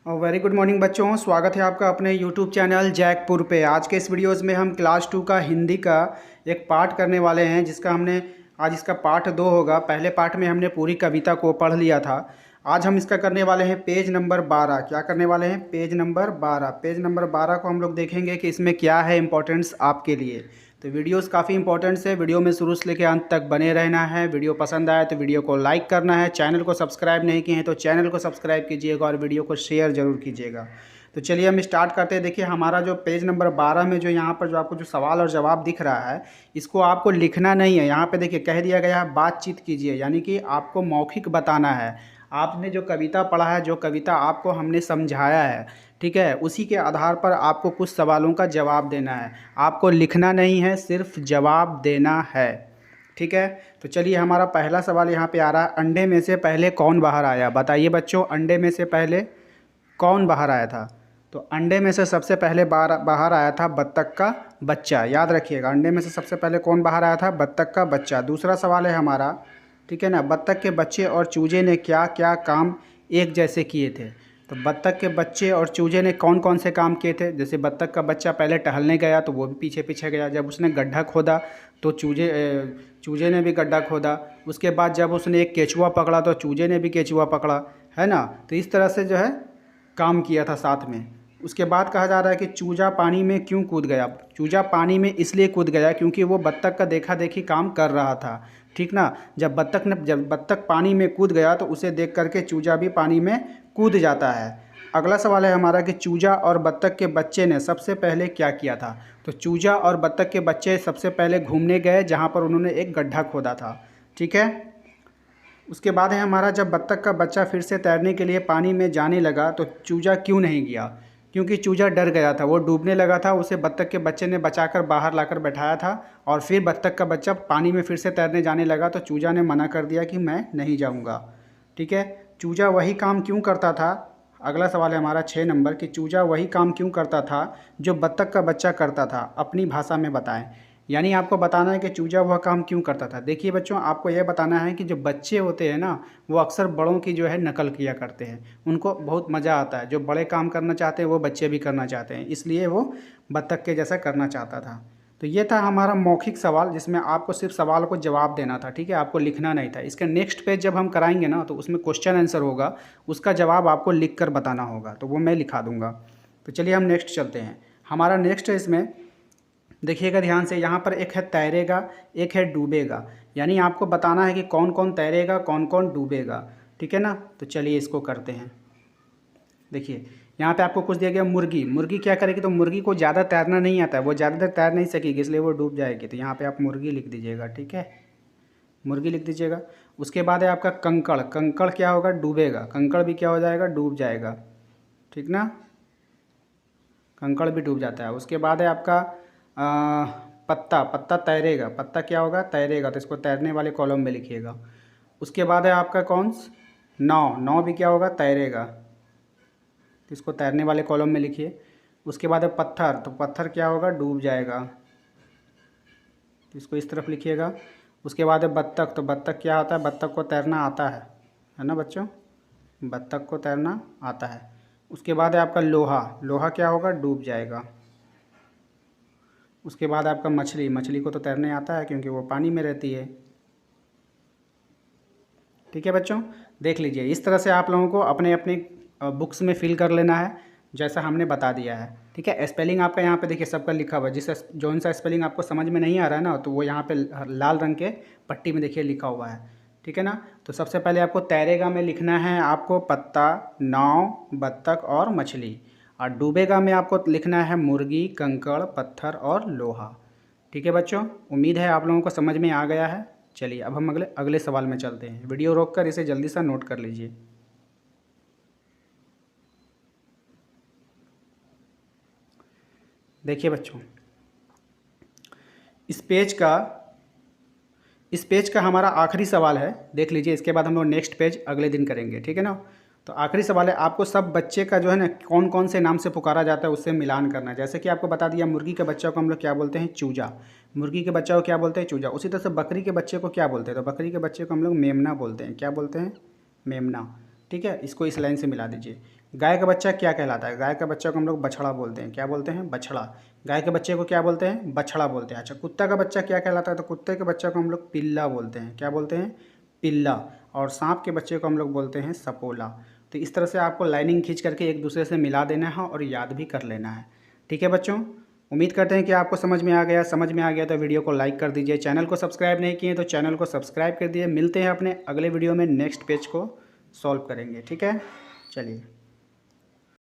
Very good morning बच्चों, स्वागत है आपका अपने यूट्यूब चैनल जैकपुर पे। आज के इस वीडियोस में हम क्लास 2 का हिंदी का एक पार्ट करने वाले हैं, जिसका हमने आज इसका पार्ट 2 होगा। पहले पार्ट में हमने पूरी कविता को पढ़ लिया था। आज हम इसका करने वाले हैं पेज नंबर 12। क्या करने वाले हैं? Page number 12। पेज नंबर 12 को हम लोग देखेंगे कि इसमें क्या है इंपॉर्टेंस आपके लिए। तो वीडियोस काफ़ी इंपॉर्टेंट है, वीडियो में शुरू से लेकर अंत तक बने रहना है। वीडियो पसंद आए तो वीडियो को लाइक करना है। चैनल को सब्सक्राइब नहीं किए हैं तो चैनल को सब्सक्राइब कीजिएगा और वीडियो को शेयर ज़रूर कीजिएगा। तो चलिए हम स्टार्ट करते हैं। देखिए हमारा जो पेज नंबर 12 में जो यहाँ पर जो आपको जो सवाल और जवाब दिख रहा है, इसको आपको लिखना नहीं है। यहाँ पे देखिए कह दिया गया है बातचीत कीजिए, यानी कि आपको मौखिक बताना है। आपने जो कविता पढ़ा है, जो कविता आपको हमने समझाया है, ठीक है, उसी के आधार पर आपको कुछ सवालों का जवाब देना है। आपको लिखना नहीं है, सिर्फ जवाब देना है। ठीक है, तो चलिए हमारा पहला सवाल यहाँ पे आ रहा है। अंडे में से पहले कौन बाहर आया? बताइए बच्चों, अंडे में से पहले कौन बाहर आया था? तो अंडे में से सबसे पहले बाहर आया था बत्तख का बच्चा। याद रखिएगा, अंडे में से सबसे पहले कौन बाहर आया था? बत्तख का बच्चा। दूसरा सवाल है हमारा, ठीक है ना, बत्तख के बच्चे और चूजे ने क्या क्या काम एक जैसे किए थे? तो बत्तख के बच्चे और चूजे ने कौन कौन से काम किए थे? जैसे बत्तख का बच्चा पहले टहलने गया तो वो भी पीछे पीछे गया। जब उसने गड्ढा खोदा तो चूजे ने भी गड्ढा खोदा। उसके बाद जब उसने एक केचुआ पकड़ा तो चूजे ने भी केचुआ पकड़ा, है ना। तो इस तरह से जो है काम किया था साथ में। उसके बाद कहा जा रहा है कि चूजा पानी में क्यों कूद गया? चूजा पानी में इसलिए कूद गया क्योंकि वो बत्तख का देखा देखी काम कर रहा था, ठीक ना। जब बत्तख पानी में कूद गया तो उसे देख करके चूजा भी पानी में कूद जाता है। अगला सवाल है हमारा कि चूजा और बत्तख के बच्चे ने सबसे पहले क्या किया था? तो चूजा और बत्तख के बच्चे सबसे पहले घूमने गए जहाँ पर उन्होंने एक गड्ढा खोदा था, ठीक है। उसके बाद है हमारा, जब बत्तख का बच्चा फिर से तैरने के लिए पानी में जाने लगा तो चूजा क्यों नहीं गया? क्योंकि चूजा डर गया था, वो डूबने लगा था। उसे बत्तख के बच्चे ने बचाकर बाहर लाकर बैठाया था और फिर बत्तख का बच्चा पानी में फिर से तैरने जाने लगा तो चूजा ने मना कर दिया कि मैं नहीं जाऊंगा, ठीक है। चूजा वही काम क्यों करता था? अगला सवाल है हमारा 6 नंबर कि चूजा वही काम क्यों करता था जो बत्तख का बच्चा करता था? अपनी भाषा में बताएं। यानी आपको बताना है कि चूजा वह काम क्यों करता था। देखिए बच्चों, आपको यह बताना है कि जो बच्चे होते हैं ना, वो अक्सर बड़ों की जो है नकल किया करते हैं। उनको बहुत मज़ा आता है, जो बड़े काम करना चाहते हैं वो बच्चे भी करना चाहते हैं, इसलिए वो बत्तख के जैसा करना चाहता था। तो ये था हमारा मौखिक सवाल, जिसमें आपको सिर्फ सवाल को जवाब देना था, ठीक है, आपको लिखना नहीं था। इसके नेक्स्ट पेज जब हम कराएंगे ना तो उसमें क्वेश्चन आंसर होगा, उसका जवाब आपको लिख कर बताना होगा, तो वो मैं लिखा दूंगा। तो चलिए हम नेक्स्ट चलते हैं। हमारा नेक्स्ट है, इसमें देखिएगा ध्यान से, यहाँ पर एक है तैरेगा, एक है डूबेगा। यानी आपको बताना है कि कौन कौन तैरेगा, कौन कौन डूबेगा, ठीक है ना। तो चलिए इसको करते हैं। देखिए यहाँ पे आपको कुछ दिया गया, मुर्गी। मुर्गी क्या करेगी? तो मुर्गी को ज़्यादा तैरना नहीं आता है, वो ज़्यादा देर तैर नहीं सकेगी, इसलिए वो डूब जाएगी। तो यहाँ पे आप मुर्गी लिख दीजिएगा, ठीक है, मुर्गी लिख दीजिएगा। उसके बाद है आपका कंकड़। कंकड़ क्या होगा? डूबेगा। कंकड़ भी क्या हो जाएगा? डूब जाएगा, ठीक ना, कंकड़ भी डूब जाता है। उसके बाद है आपका पत्ता। पत्ता तैरेगा। पत्ता क्या होगा? तैरेगा, तो इसको तैरने वाले कॉलम में लिखिएगा। उसके बाद है आपका कौन? नाव। नाव भी क्या होगा? तैरेगा, तो इसको तैरने वाले कॉलम में लिखिए। उसके बाद है पत्थर। तो पत्थर क्या होगा? डूब जाएगा, तो इसको इस तरफ लिखिएगा। उसके बाद है बत्तख। तो बत्तख क्या होता है? बत्तख को तैरना आता है ना बच्चों, बत्तख को तैरना आता है। उसके बाद है आपका लोहा। लोहा क्या होगा? डूब जाएगा। उसके बाद आपका मछली। मछली को तो तैरने आता है क्योंकि वो पानी में रहती है, ठीक है बच्चों। देख लीजिए, इस तरह से आप लोगों को अपने अपने बुक्स में फिल कर लेना है, जैसा हमने बता दिया है, ठीक है। स्पेलिंग आपका यहाँ पे देखिए सबका लिखा हुआ है। जिस जौन सा स्पेलिंग आपको समझ में नहीं आ रहा है ना, तो वो यहाँ पे लाल रंग के पट्टी में देखिए लिखा हुआ है, ठीक है ना। तो सबसे पहले आपको तैरेगा में लिखना है आपको पत्ता, नाव, बत्तख और मछली। और डूबेगा में आपको लिखना है मुर्गी, कंकड़, पत्थर और लोहा, ठीक है बच्चों। उम्मीद है आप लोगों को समझ में आ गया है। चलिए अब हम अगले अगले सवाल में चलते हैं। वीडियो रोककर इसे जल्दी से नोट कर लीजिए। देखिए बच्चों, इस पेज का हमारा आखिरी सवाल है, देख लीजिए। इसके बाद हम लोग नेक्स्ट पेज अगले दिन करेंगे, ठीक है ना। तो आखिरी सवाल है, आपको सब बच्चे का जो है ना कौन कौन से नाम से पुकारा जाता है उससे मिलान करना है। जैसे कि आपको बता दिया, मुर्गी के बच्चा को हम लोग क्या बोलते हैं? चूजा। मुर्गी के बच्चा को क्या बोलते हैं? चूजा। उसी तरह से बकरी के बच्चे को क्या बोलते हैं? तो बकरी के बच्चे को हम लोग मेमना बोलते हैं। क्या बोलते हैं? मेमना, ठीक है। इसको इस लाइन से मिला दीजिए। गाय का बच्चा क्या कहलाता है? गाय का बच्चा को हम लोग बछड़ा बोलते हैं। क्या बोलते हैं? बछड़ा। गाय के बच्चे को क्या बोलते हैं? बछड़ा बोलते हैं। अच्छा, कुत्ता का बच्चा क्या कहलाता है? तो कुत्ते के बच्चे को हम लोग पिल्ला बोलते हैं। क्या बोलते हैं? पिल्ला। और सांप के बच्चे को हम लोग बोलते हैं सपोला। तो इस तरह से आपको लाइनिंग खींच करके एक दूसरे से मिला देना है और याद भी कर लेना है। ठीक है बच्चों, उम्मीद करते हैं कि आपको समझ में आ गया। समझ में आ गया तो वीडियो को लाइक कर दीजिए। चैनल को सब्सक्राइब नहीं किए तो चैनल को सब्सक्राइब कर दीजिए। मिलते हैं अपने अगले वीडियो में, नेक्स्ट पेज को सॉल्व करेंगे। ठीक है, चलिए।